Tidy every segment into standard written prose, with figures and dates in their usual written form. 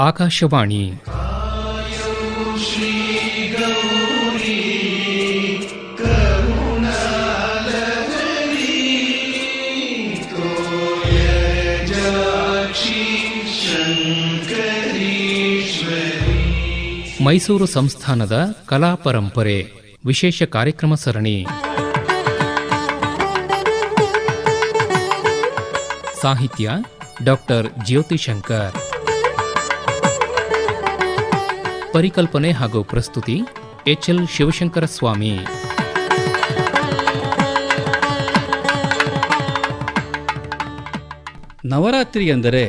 ಆಕಾಶವಾಣಿ. ಮೈಸೂರು ಸಂಸ್ಥಾನದ ಕಲಾ ಪರಂಪರೆ ವಿಶೇಷ ಕಾರ್ಯಕ್ರಮ ಸರಣಿ. ಸಾಹಿತ್ಯ ಡಾಕ್ಟರ್ ಜ್ಯೋತಿ ಶಂಕರ್. ಪರಿಕಲ್ಪನೆ ಹಾಗೂ ಪ್ರಸ್ತುತಿ ಎಚ್ಎಲ್ ಶಿವಶಂಕರ ಸ್ವಾಮಿ. ನವರಾತ್ರಿ ಎಂದರೆ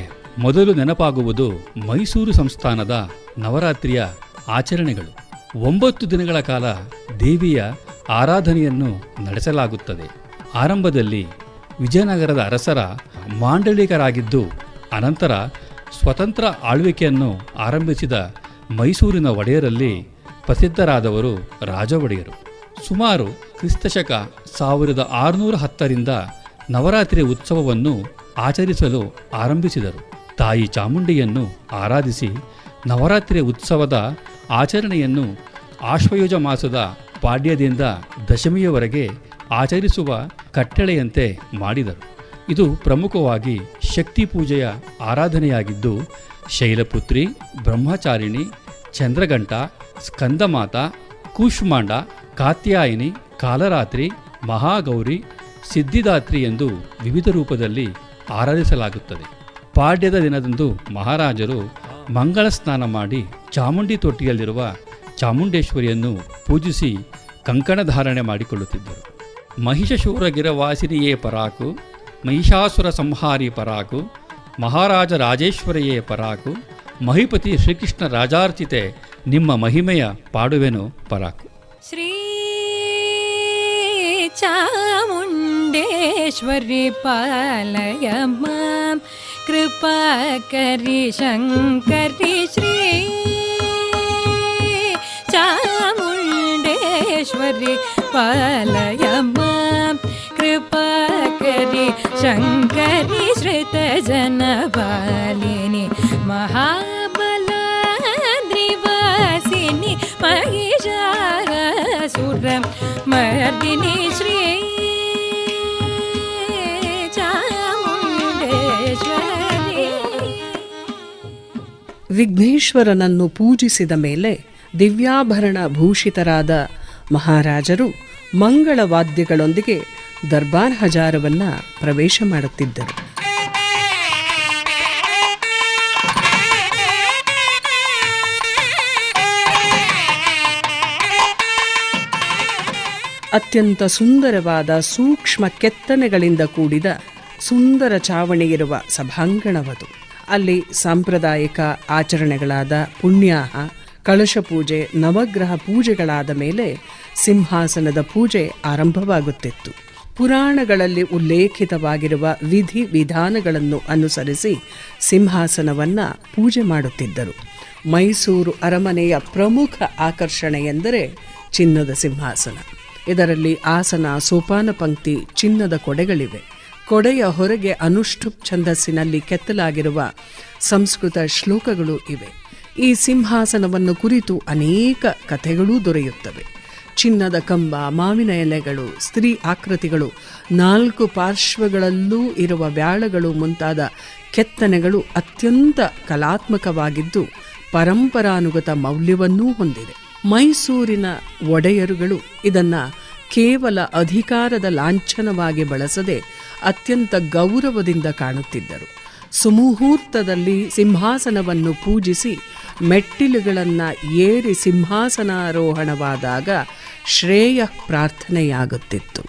ಮೊದಲು ನೆನಪಾಗುವುದು ಮೈಸೂರು ಸಂಸ್ಥಾನದ ನವರಾತ್ರಿಯ ಆಚರಣೆಗಳು. 9 ದಿನಗಳ ಕಾಲ ದೇವಿಯ ಆರಾಧನೆಯನ್ನು ನಡೆಸಲಾಗುತ್ತದೆ. ಆರಂಭದಲ್ಲಿ ವಿಜಯನಗರದ ಅರಸರ ಮಾಂಡಳಿಕರಾಗಿದ್ದು, ಅನಂತರ ಸ್ವತಂತ್ರ ಆಳ್ವಿಕೆಯನ್ನು ಆರಂಭಿಸಿದ ಮೈಸೂರಿನ ಒಡೆಯರಲ್ಲಿ ಪ್ರಸಿದ್ಧರಾದವರು ರಾಜ ಒಡೆಯರು. ಸುಮಾರು ಕ್ರಿಸ್ತಶಕ 1610ರಿಂದ ನವರಾತ್ರಿ ಉತ್ಸವವನ್ನು ಆಚರಿಸಲು ಆರಂಭಿಸಿದರು. ತಾಯಿ ಚಾಮುಂಡಿಯನ್ನು ಆರಾಧಿಸಿ ನವರಾತ್ರಿ ಉತ್ಸವದ ಆಚರಣೆಯನ್ನು ಆಶ್ವಯುಜ ಮಾಸದ ಪಾಡ್ಯದಿಂದ ದಶಮಿಯವರೆಗೆ ಆಚರಿಸುವ ಕಟ್ಟಳೆಯಂತೆ ಮಾಡಿದರು. ಇದು ಪ್ರಮುಖವಾಗಿ ಶಕ್ತಿ ಪೂಜೆಯ ಆರಾಧನೆಯಾಗಿದ್ದು, ಶೈಲಪುತ್ರಿ, ಬ್ರಹ್ಮಚಾರಿಣಿ, ಚಂದ್ರಘಂಟ, ಸ್ಕಂದಮಾತ, ಕೂಷ್ಮಾಂಡ, ಕಾತ್ಯಾಯಿನಿ, ಕಾಲರಾತ್ರಿ, ಮಹಾಗೌರಿ, ಸಿದ್ಧಿದಾತ್ರಿ ಎಂದು ವಿವಿಧ ರೂಪದಲ್ಲಿ ಆರಾಧಿಸಲಾಗುತ್ತದೆ. ಪಾಡ್ಯದ ದಿನದಂದು ಮಹಾರಾಜರು ಮಂಗಳ ಸ್ನಾನ ಮಾಡಿ ಚಾಮುಂಡಿ ತೊಟ್ಟಿಯಲ್ಲಿರುವ ಚಾಮುಂಡೇಶ್ವರಿಯನ್ನು ಪೂಜಿಸಿ ಕಂಕಣಧಾರಣೆ ಮಾಡಿಕೊಳ್ಳುತ್ತಿದ್ದರು. ಮಹಿಷಶೂರಗಿರವಾಸಿನಿಯೇ ಪರಾಕು, ಮಹಿಷಾಸುರ ಸಂಹಾರಿ ಪರಾಕು, ಮಹಾರಾಜ ರಾಜೇಶ್ವರಿಯೇ ಪರಾಕು, ಮಹಿಪತಿ ಶ್ರೀಕೃಷ್ಣ ರಾಜಾರ್ಚಿತೆ, ನಿಮ್ಮ ಮಹಿಮೆಯ ಪಾಡುವೆನು ಪರಾಕು. ಶ್ರೀ ಚಾಮುಂಡೇಶ್ವರಿ ಪಾಲಯಮ್ಮ ಕೃಪಾಕರಿ ಶಂಕರಿ. ಶ್ರೀ ಚಾಮುಂಡೇಶ್ವರಿ ಪಾಲಯಮ್ಮ ಕೃಪಾಕರಿ ಶಂಕರಿ. ಶ್ರುತ ಜನಪಾಲಿನಿ ಮಹಾಬಲಾದ್ರಿವಾಸಿನಿ ಮಹಿಷಾಸುರ ಮರ್ದಿನಿ. ಶ್ರೀ ವಿಘ್ನೇಶ್ವರನನ್ನು ಪೂಜಿಸಿದ ಮೇಲೆ ದಿವ್ಯಾಭರಣ ಭೂಷಿತರಾದ ಮಹಾರಾಜರು ಮಂಗಳವಾದ್ಯಗಳೊಂದಿಗೆ ದರ್ಬಾರ್ ಹಜಾರವನ್ನು ಪ್ರವೇಶ ಮಾಡುತ್ತಿದ್ದರು. ಅತ್ಯಂತ ಸುಂದರವಾದ ಸೂಕ್ಷ್ಮ ಕೆತ್ತನೆಗಳಿಂದ ಕೂಡಿದ ಸುಂದರ ಚಾವಣಿಯಿರುವ ಸಭಾಂಗಣವದು. ಅಲ್ಲಿ ಸಾಂಪ್ರದಾಯಿಕ ಆಚರಣೆಗಳಾದ ಪುಣ್ಯಾಹ, ಕಳಶ ಪೂಜೆ, ನವಗ್ರಹ ಪೂಜೆಗಳಾದ ಮೇಲೆ ಸಿಂಹಾಸನದ ಪೂಜೆ ಆರಂಭವಾಗುತ್ತಿತ್ತು. ಪುರಾಣಗಳಲ್ಲಿ ಉಲ್ಲೇಖಿತವಾಗಿರುವ ವಿಧಿ ವಿಧಾನಗಳನ್ನು ಅನುಸರಿಸಿ ಸಿಂಹಾಸನವನ್ನು ಪೂಜೆ ಮಾಡುತ್ತಿದ್ದರು. ಮೈಸೂರು ಅರಮನೆಯ ಪ್ರಮುಖ ಆಕರ್ಷಣೆ ಎಂದರೆ ಚಿನ್ನದ ಸಿಂಹಾಸನ. ಇದರಲ್ಲಿ ಆಸನ, ಸೋಪಾನ ಪಂಕ್ತಿ, ಚಿನ್ನದ ಕೊಡೆಗಳಿವೆ. ಕೊಡೆಯ ಹೊರಗೆ ಅನುಷ್ಠುಪ್ ಛಂದಸ್ಸಿನಲ್ಲಿ ಕೆತ್ತಲಾಗಿರುವ ಸಂಸ್ಕೃತ ಶ್ಲೋಕಗಳು ಇವೆ. ಈ ಸಿಂಹಾಸನವನ್ನು ಕುರಿತು ಅನೇಕ ಕಥೆಗಳೂ ದೊರೆಯುತ್ತವೆ. ಚಿನ್ನದ ಕಂಬ, ಮಾವಿನ ಎಲೆಗಳು, ಸ್ತ್ರೀ ಆಕೃತಿಗಳು, 4 ಪಾರ್ಶ್ವಗಳಲ್ಲೂ ಇರುವ ವ್ಯಾಳಗಳು ಮುಂತಾದ ಕೆತ್ತನೆಗಳು ಅತ್ಯಂತ ಕಲಾತ್ಮಕವಾಗಿದ್ದು ಪರಂಪರಾನುಗತ ಮೌಲ್ಯವನ್ನೂ ಹೊಂದಿದೆ. ಮೈಸೂರಿನ ಒಡೆಯರುಗಳು ಇದನ್ನು ಕೇವಲ ಅಧಿಕಾರದ ಲಾಂಛನವಾಗಿ ಬಳಸದೆ ಅತ್ಯಂತ ಗೌರವದಿಂದ ಕಾಣುತ್ತಿದ್ದರು. ಸುಮುಹೂರ್ತದಲ್ಲಿ ಸಿಂಹಾಸನವನ್ನು ಪೂಜಿಸಿ ಮೆಟ್ಟಿಲುಗಳನ್ನು ಏರಿ ಸಿಂಹಾಸನಾರೋಹಣವಾದಾಗ ಶ್ರೇಯ ಪ್ರಾರ್ಥನೆಯಾಗುತ್ತಿತ್ತು.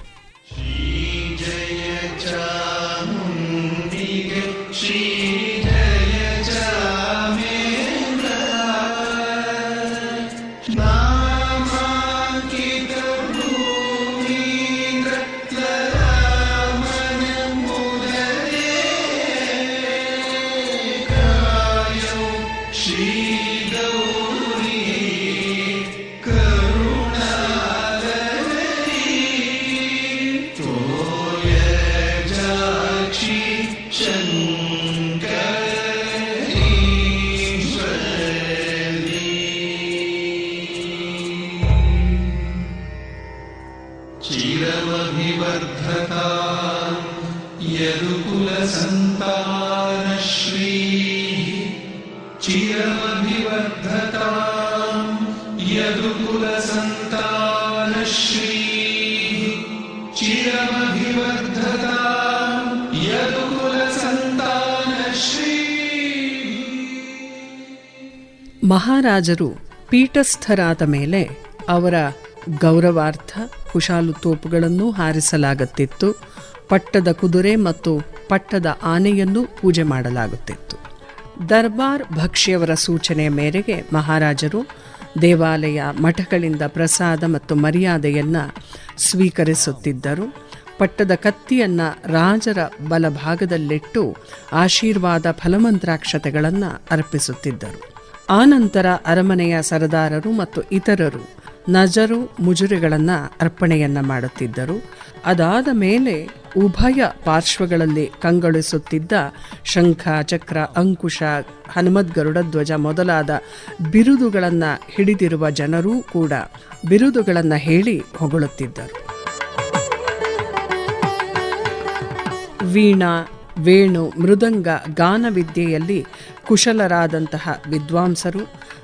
ಮಹಾರಾಜರು ಪೀಠಸ್ಥರಾದ ಮೇಲೆ ಅವರ ಗೌರವಾರ್ಥ ಕುಶಾಲು ತೋಪುಗಳನ್ನು ಹಾರಿಸಲಾಗುತ್ತಿತ್ತು. ಪಟ್ಟದ ಕುದುರೆ ಮತ್ತು ಪಟ್ಟದ ಆನೆಯನ್ನು ಪೂಜೆ ಮಾಡಲಾಗುತ್ತಿತ್ತು. ದರ್ಬಾರ್ ಭಕ್ಷ್ಯವರ ಸೂಚನೆಯ ಮೇರೆಗೆ ಮಹಾರಾಜರು ದೇವಾಲಯ ಮಠಗಳಿಂದ ಪ್ರಸಾದ ಮತ್ತು ಮರ್ಯಾದೆಯನ್ನು ಸ್ವೀಕರಿಸುತ್ತಿದ್ದರು. ಪಟ್ಟದ ಕತ್ತಿಯನ್ನು ರಾಜರ ಬಲಭಾಗದಲ್ಲಿಟ್ಟು ಆಶೀರ್ವಾದ ಫಲಮಂತ್ರಾಕ್ಷತೆಗಳನ್ನು ಅರ್ಪಿಸುತ್ತಿದ್ದರು. ಆನಂತರ ಅರಮನೆಯ ಸರದಾರರು ಮತ್ತು ಇತರರು ನಜರು ಮುಜುರೆಗಳನ್ನು ಅರ್ಪಣೆಯನ್ನು ಮಾಡುತ್ತಿದ್ದರು. ಅದಾದ ಮೇಲೆ ಉಭಯ ಪಾರ್ಶ್ವಗಳಲ್ಲಿ ಕಂಗೊಳಿಸುತ್ತಿದ್ದ ಶಂಖ, ಚಕ್ರ, ಅಂಕುಶ, ಹನುಮದ್ ಗರುಡಧ್ವಜ ಮೊದಲಾದ ಬಿರುದುಗಳನ್ನು ಹಿಡಿದಿರುವ ಜನರೂ ಕೂಡ ಬಿರುದುಗಳನ್ನು ಹೇಳಿ ಹೊಗಳುತ್ತಿದ್ದರು. ವೀಣಾ, ವೇಣು, ಮೃದಂಗ, ಗಾನವಿದ್ಯೆಯಲ್ಲಿ ಕುಶಲರಾದಂತಹ ವಿದ್ವಾಂಸರು,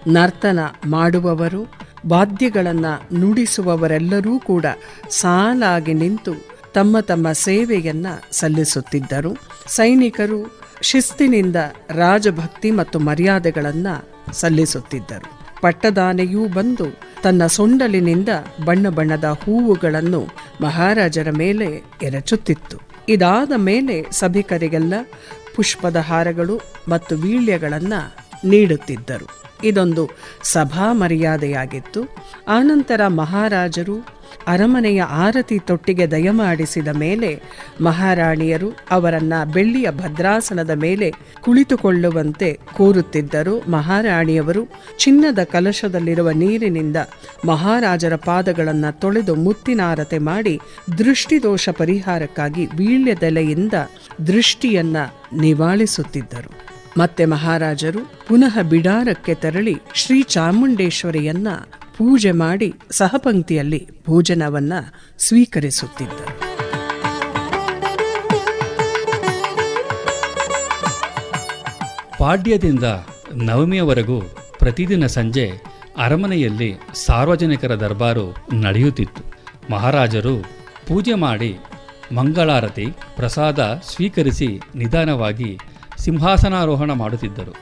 ನರ್ತನ ಮಾಡುವವರು, ವಾದ್ಯಗಳನ್ನು ನುಡಿಸುವವರೆಲ್ಲರೂ ಕೂಡ ಸಾಲಾಗಿ ನಿಂತು ತಮ್ಮ ತಮ್ಮ ಸೇವೆಯನ್ನು ಸಲ್ಲಿಸುತ್ತಿದ್ದರು. ಸೈನಿಕರು ಶಿಸ್ತಿನಿಂದ ರಾಜಭಕ್ತಿ ಮತ್ತು ಮರ್ಯಾದೆಗಳನ್ನು ಸಲ್ಲಿಸುತ್ತಿದ್ದರು. ಪಟ್ಟದಾನೆಯೂ ಬಂದು ತನ್ನ ಸೊಂಡಲಿನಿಂದ ಬಣ್ಣ ಬಣ್ಣದ ಹೂವುಗಳನ್ನು ಮಹಾರಾಜರ ಮೇಲೆ ಎರಚುತ್ತಿತ್ತು. ಇದಾದ ಮೇಲೆ ಸಭಿಕರಿಗೆಲ್ಲ ಪುಷ್ಪದ ಹಾರಗಳು ಮತ್ತು ವೀಳ್ಯಗಳನ್ನು ನೀಡುತ್ತಿದ್ದರು. ಇದೊಂದು ಸಭಾ ಮರ್ಯಾದೆಯಾಗಿತ್ತು. ಆನಂತರ ಮಹಾರಾಜರು ಅರಮನೆಯ ಆರತಿ ತೊಟ್ಟಿಗೆ ದಯಮಾಡಿಸಿದ ಮೇಲೆ ಮಹಾರಾಣಿಯರು ಅವರನ್ನು ಬೆಳ್ಳಿಯ ಭದ್ರಾಸನದ ಮೇಲೆ ಕುಳಿತುಕೊಳ್ಳುವಂತೆ ಕೋರುತ್ತಿದ್ದರು. ಮಹಾರಾಣಿಯವರು ಚಿನ್ನದ ಕಲಶದಲ್ಲಿರುವ ನೀರಿನಿಂದ ಮಹಾರಾಜರ ಪಾದಗಳನ್ನು ತೊಳೆದು ಮುತ್ತಿನಾರತೆ ಮಾಡಿ ದೃಷ್ಟಿದೋಷ ಪರಿಹಾರಕ್ಕಾಗಿ ವೀಳ್ಯದೆಲೆಯಿಂದ ದೃಷ್ಟಿಯನ್ನು ನಿವಾಳಿಸುತ್ತಿದ್ದರು. ಮತ್ತೆ ಮಹಾರಾಜರು ಪುನಃ ಬಿಡಾರಕ್ಕೆ ತೆರಳಿ ಶ್ರೀ ಚಾಮುಂಡೇಶ್ವರಿಯನ್ನ ಪೂಜೆ ಮಾಡಿ ಸಹಪಂಕ್ತಿಯಲ್ಲಿ ಭೋಜನವನ್ನ ಸ್ವೀಕರಿಸುತ್ತಿದ್ದರು. ಪಾಡ್ಯದಿಂದ ನವಮಿಯವರೆಗೂ ಪ್ರತಿದಿನ ಸಂಜೆ ಅರಮನೆಯಲ್ಲಿ ಸಾರ್ವಜನಿಕರ ದರ್ಬಾರು ನಡೆಯುತ್ತಿತ್ತು. ಮಹಾರಾಜರು ಪೂಜೆ ಮಾಡಿ ಮಂಗಳಾರತಿ ಪ್ರಸಾದ ಸ್ವೀಕರಿಸಿ ನಿಧಾನವಾಗಿ ಸಿಂಹಾಸನಾರೋಹಣ ಮಾಡುತ್ತಿದ್ದರು.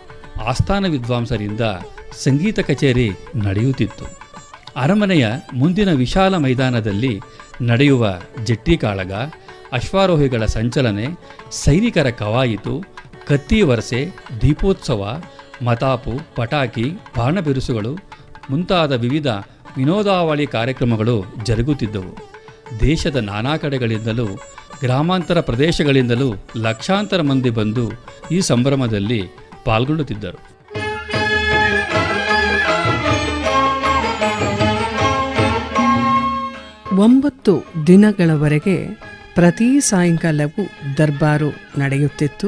ಆಸ್ಥಾನ ವಿದ್ವಾಂಸರಿಂದ ಸಂಗೀತ ಕಚೇರಿ ನಡೆಯುತ್ತಿತ್ತು. ಅರಮನೆಯ ಮುಂದಿನ ವಿಶಾಲ ಮೈದಾನದಲ್ಲಿ ನಡೆಯುವ ಜಟ್ಟಿ ಕಾಳಗ, ಅಶ್ವಾರೋಹಿಗಳ ಸಂಚಲನೆ, ಸೈನಿಕರ ಕವಾಯಿತು, ಕತ್ತಿ ವರಸೆ, ದೀಪೋತ್ಸವ, ಮತಾಪು, ಪಟಾಕಿ, ಬಾಣಬಿರುಸುಗಳು ಮುಂತಾದ ವಿವಿಧ ವಿನೋದಾವಳಿ ಕಾರ್ಯಕ್ರಮಗಳು ಜರುಗುತ್ತಿದ್ದವು. ದೇಶದ ನಾನಾ ಕಡೆಗಳಿಂದಲೂ ಗ್ರಾಮಾಂತರ ಪ್ರದೇಶಗಳಿಂದಲೂ ಲಕ್ಷಾಂತರ ಮಂದಿ ಬಂದು ಈ ಸಂಭ್ರಮದಲ್ಲಿ ಪಾಲ್ಗೊಳ್ಳುತ್ತಿದ್ದರು. ಒಂಬತ್ತು ದಿನಗಳವರೆಗೆ ಪ್ರತಿ ಸಾಯಂಕಾಲವೂ ದರ್ಬಾರು ನಡೆಯುತ್ತಿತ್ತು.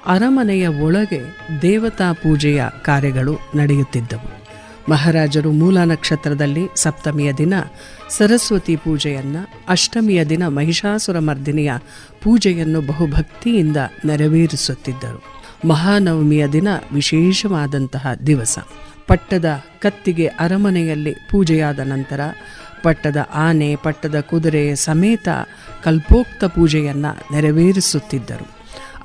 ಅರಮನೆಯ ಒಳಗೆ ದೇವತಾ ಪೂಜೆಯ ಕಾರ್ಯಗಳು ನಡೆಯುತ್ತಿದ್ದವು. ಮಹಾರಾಜರು ಮೂಲ ನಕ್ಷತ್ರದಲ್ಲಿ ಸಪ್ತಮಿಯ ದಿನ ಸರಸ್ವತಿ ಪೂಜೆಯನ್ನು, ಅಷ್ಟಮಿಯ ದಿನ ಮಹಿಷಾಸುರ ಮರ್ದಿನಿಯ ಪೂಜೆಯನ್ನು ಬಹುಭಕ್ತಿಯಿಂದ ನೆರವೇರಿಸುತ್ತಿದ್ದರು. ಮಹಾನವಮಿಯ ದಿನ ವಿಶೇಷವಾದಂತಹ ದಿವಸ. ಪಟ್ಟದ ಕತ್ತಿಗೆ ಅರಮನೆಯಲ್ಲಿ ಪೂಜೆಯಾದ ನಂತರ ಪಟ್ಟದ ಆನೆ, ಪಟ್ಟದ ಕುದುರೆ ಸಮೇತ ಕಲ್ಪೋಕ್ತ ಪೂಜೆಯನ್ನು ನೆರವೇರಿಸುತ್ತಿದ್ದರು.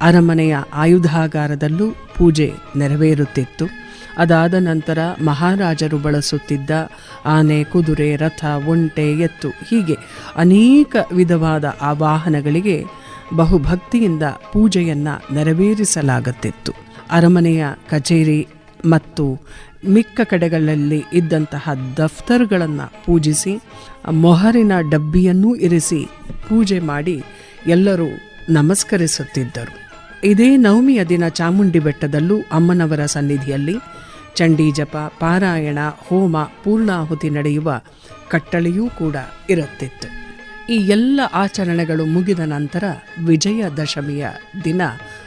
ಅರಮನೆಯ ಆಯುಧಾಗಾರದಲ್ಲೂ ಪೂಜೆ ನೆರವೇರುತ್ತಿತ್ತು. ಅದಾದ ನಂತರ ಮಹಾರಾಜರು ಬಳಸುತ್ತಿದ್ದ ಆನೆ, ಕುದುರೆ, ರಥ, ಒಂಟೆ, ಎತ್ತು ಹೀಗೆ ಅನೇಕ ವಿಧವಾದ ಆ ವಾಹನಗಳಿಗೆ ಬಹುಭಕ್ತಿಯಿಂದ ಪೂಜೆಯನ್ನು ನೆರವೇರಿಸಲಾಗುತ್ತಿತ್ತು. ಅರಮನೆಯ ಕಚೇರಿ ಮತ್ತು ಮಿಕ್ಕ ಕಡೆಗಳಲ್ಲಿ ಇದ್ದಂತಹ ದಫ್ತರ್ಗಳನ್ನು ಪೂಜಿಸಿ ಮೊಹರಿನ ಡಬ್ಬಿಯನ್ನೂ ಇರಿಸಿ ಪೂಜೆ ಮಾಡಿ ಎಲ್ಲರೂ ನಮಸ್ಕರಿಸುತ್ತಿದ್ದರು. ಇದೇ ನವಮಿಯ ದಿನ ಚಾಮುಂಡಿ ಬೆಟ್ಟದಲ್ಲೂ ಅಮ್ಮನವರ ಸನ್ನಿಧಿಯಲ್ಲಿ ಚಂಡೀ ಜಪ, ಪಾರಾಯಣ, ಹೋಮ, ಪೂರ್ಣಾಹುತಿ ನಡೆಯುವ ಕಟ್ಟಳೆಯೂ ಕೂಡ ಇರುತ್ತಿತ್ತು. ಈ ಎಲ್ಲ ಆಚರಣೆಗಳು ಮುಗಿದ ನಂತರ ವಿಜಯದಶಮಿಯ ದಿನ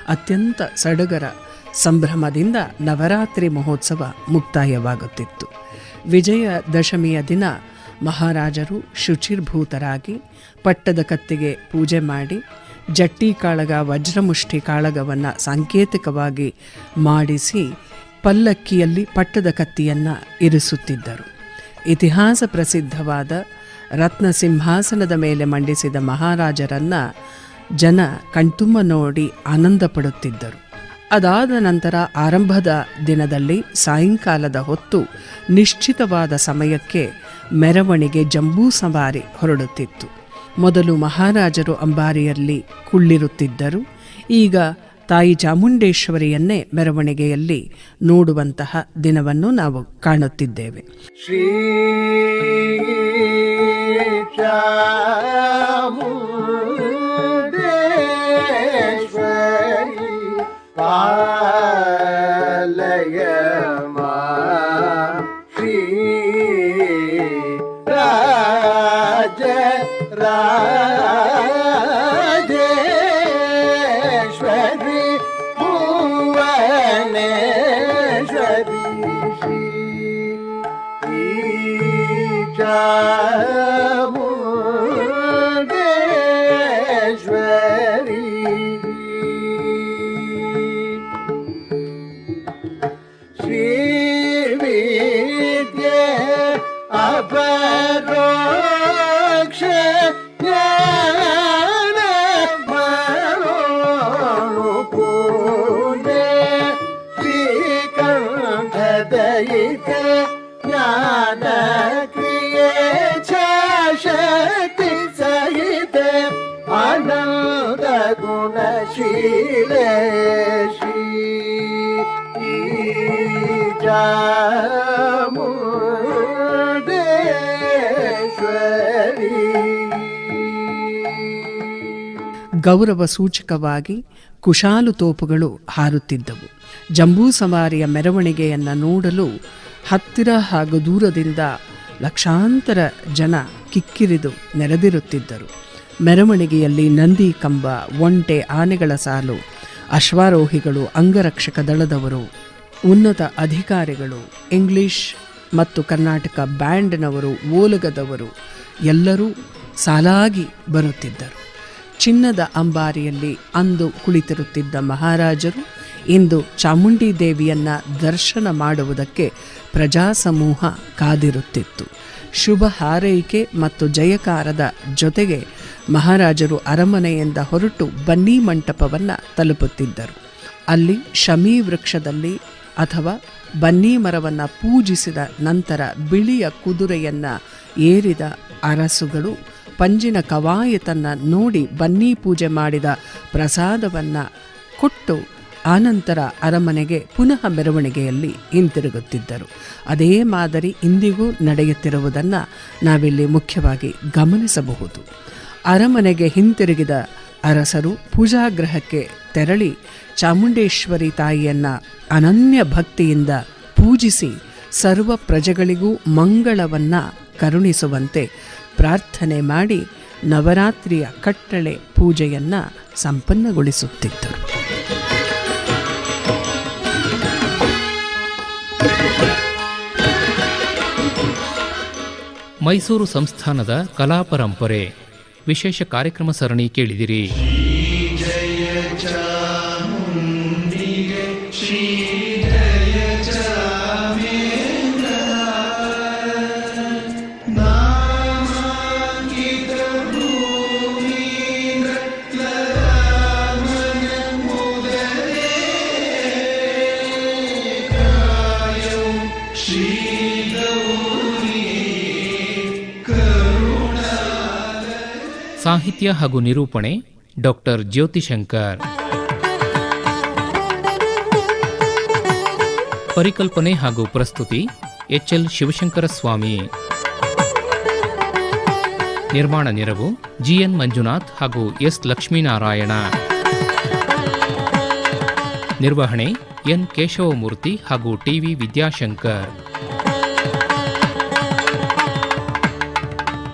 ಅತ್ಯಂತ ಸಡಗರ ಸಂಭ್ರಮದಿಂದ ನವರಾತ್ರಿ ಮಹೋತ್ಸವ ಮುಕ್ತಾಯವಾಗುತ್ತಿತ್ತು. ವಿಜಯದಶಮಿಯ ದಿನ ಮಹಾರಾಜರು ಶುಚಿರ್ಭೂತರಾಗಿ ಪಟ್ಟದ ಕತ್ತಿಗೆ ಪೂಜೆ ಮಾಡಿ ಜಟ್ಟಿ ಕಾಳಗ, ವಜ್ರಮುಷ್ಟಿ ಕಾಳಗವನ್ನು ಸಾಂಕೇತಿಕವಾಗಿ ಮಾಡಿಸಿ ಪಲ್ಲಕ್ಕಿಯಲ್ಲಿ ಪಟ್ಟದ ಕತ್ತಿಯನ್ನು ಇರಿಸುತ್ತಿದ್ದರು. ಇತಿಹಾಸ ಪ್ರಸಿದ್ಧವಾದ ರತ್ನ ಸಿಂಹಾಸನದ ಮೇಲೆ ಮಂಡಿಸಿದ ಮಹಾರಾಜರನ್ನು ಜನ ಕಣ್ತುಂಬ ನೋಡಿ ಆನಂದ ಪಡುತ್ತಿದ್ದರು. ಅದಾದ ನಂತರ ಆರಂಭದ ದಿನದಲ್ಲಿ ಸಾಯಂಕಾಲದ ಹೊತ್ತು ನಿಶ್ಚಿತವಾದ ಸಮಯಕ್ಕೆ ಮೆರವಣಿಗೆ ಜಂಬೂ ಸವಾರಿ ಹೊರಡುತ್ತಿತ್ತು. ಮೊದಲು ಮಹಾರಾಜರು ಅಂಬಾರಿಯಲ್ಲಿ ಕುಳ್ಳಿರುತ್ತಿದ್ದರು. ಈಗ ತಾಯಿ ಚಾಮುಂಡೇಶ್ವರಿಯನ್ನೇ ಮೆರವಣಿಗೆಯಲ್ಲಿ ನೋಡುವಂತಹ ದಿನವನ್ನು ನಾವು ಕಾಣುತ್ತಿದ್ದೇವೆ. ಶ್ರೀ ಚಾಮುಂಡೇಶ್ವರಿ ಪಾಲಯ ಮಾಂ, ಶ್ರೀ ರಾಜ ರಾಜೇಶ್ವರಿ ಭುವನೇಶ್ವರಿ ಶ್ರೀ ಚಾಮುಂಡೇಶ್ವರಿ. ಶ್ರೀ ವಿದ್ಯೆ ಅಪರೋಕ್ಷ ಜ್ಞಾನ ಮನೋನುಕೂಲೆ, ಶ್ರೀಕಂಠದಯಿತ ಜ್ಞಾನ ಕ್ರಿಯೆ ಶಕ್ತಿ ಸಹಿತ ಆನಂದ ಗುಣಶೀಲೆ ಶ್ರೀ ಚಾಮುಂಡೇಶ್ವರಿ. ಗೌರವ ಸೂಚಕವಾಗಿ ಕುಶಾಲು ತೋಪುಗಳು ಹಾರುತ್ತಿದ್ದವು. ಜಂಬೂ ಸವಾರಿಯ ಮೆರವಣಿಗೆಯನ್ನು ನೋಡಲು ಹತ್ತಿರ ಹಾಗೂ ದೂರದಿಂದ ಲಕ್ಷಾಂತರ ಜನ ಕಿಕ್ಕಿರಿದು ನೆರೆದಿರುತ್ತಿದ್ದರು. ಮೆರವಣಿಗೆಯಲ್ಲಿ ನಂದಿ ಕಂಬ, ಒಂಟೆ, ಆನೆಗಳ ಸಾಲು, ಅಶ್ವಾರೋಹಿಗಳು, ಅಂಗರಕ್ಷಕ ದಳದವರು, ಉನ್ನತ ಅಧಿಕಾರಿಗಳು, ಇಂಗ್ಲಿಷ್ ಮತ್ತು ಕರ್ನಾಟಕ ಬ್ಯಾಂಡ್ನವರು, ಓಲಗದವರು ಎಲ್ಲರೂ ಸಾಲಾಗಿ ಬರುತ್ತಿದ್ದರು. ಚಿನ್ನದ ಅಂಬಾರಿಯಲ್ಲಿ ಅಂದು ಕುಳಿತಿರುತ್ತಿದ್ದ ಮಹಾರಾಜರು ಇಂದು ಚಾಮುಂಡಿ ದೇವಿಯನ್ನ ದರ್ಶನ ಮಾಡುವುದಕ್ಕೆ ಪ್ರಜಾಸಮೂಹ ಕಾದಿರುತ್ತಿತ್ತು. ಶುಭ ಹಾರೈಕೆ ಮತ್ತು ಜಯಕಾರದ ಜೊತೆಗೆ ಮಹಾರಾಜರು ಅರಮನೆಯಿಂದ ಹೊರಟು ಬನ್ನಿ ಮಂಟಪವನ್ನು ತಲುಪುತ್ತಿದ್ದರು. ಅಲ್ಲಿ ಶಮೀ ವೃಕ್ಷದಲ್ಲಿ ಅಥವಾ ಬನ್ನಿ ಮರವನ್ನು ಪೂಜಿಸಿದ ನಂತರ ಬಿಳಿಯ ಕುದುರೆಯನ್ನು ಏರಿದ ಅರಸುಗಳು ಪಂಜಿನ ಕವಾಯತನ್ನು ನೋಡಿ ಬನ್ನಿ ಪೂಜೆ ಮಾಡಿದ ಪ್ರಸಾದವನ್ನು ಕೊಟ್ಟು ಆನಂತರ ಅರಮನೆಗೆ ಪುನಃ ಮೆರವಣಿಗೆಯಲ್ಲಿ ಹಿಂತಿರುಗುತ್ತಿದ್ದರು. ಅದೇ ಮಾದರಿ ಇಂದಿಗೂ ನಡೆಯುತ್ತಿರುವುದನ್ನು ನಾವಿಲ್ಲಿ ಮುಖ್ಯವಾಗಿ ಗಮನಿಸಬಹುದು. ಅರಮನೆಗೆ ಹಿಂತಿರುಗಿದ ಅರಸರು ಪೂಜಾಗೃಹಕ್ಕೆ ತೆರಳಿ ಚಾಮುಂಡೇಶ್ವರಿ ತಾಯಿಯನ್ನು ಅನನ್ಯ ಭಕ್ತಿಯಿಂದ ಪೂಜಿಸಿ ಸರ್ವ ಪ್ರಜೆಗಳಿಗೂ ಮಂಗಳವನ್ನು ಕರುಣಿಸುವಂತೆ ಪ್ರಾರ್ಥನೆ ಮಾಡಿ ನವರಾತ್ರಿಯ ಕಟ್ಟಳೆ ಪೂಜೆಯನ್ನು ಸಂಪನ್ನಗೊಳಿಸುತ್ತಿದ್ದರು. ಮೈಸೂರು ಸಂಸ್ಥಾನದ ಕಲಾ ಪರಂಪರೆ ವಿಶೇಷ ಕಾರ್ಯಕ್ರಮ ಸರಣಿ ಕೇಳಿದಿರಿ. ಸಾಹಿತ್ಯ ಹಾಗೂ ನಿರೂಪಣೆ ಡಾಕ್ಟರ್ ಜ್ಯೋತಿಶಂಕರ್. ಪರಿಕಲ್ಪನೆ ಹಾಗೂ ಪ್ರಸ್ತುತಿ ಎಚ್ಎಲ್ ಶಿವಶಂಕರ ಸ್ವಾಮಿ. ನಿರ್ಮಾಣ ನೆರವು ಜಿಎನ್ ಮಂಜುನಾಥ್ ಹಾಗೂ ಎಸ್ ಲಕ್ಷ್ಮೀನಾರಾಯಣ. ನಿರ್ವಹಣೆ ಎನ್ ಕೇಶವಮೂರ್ತಿ ಹಾಗೂ ಟಿವಿ ವಿದ್ಯಾಶಂಕರ್.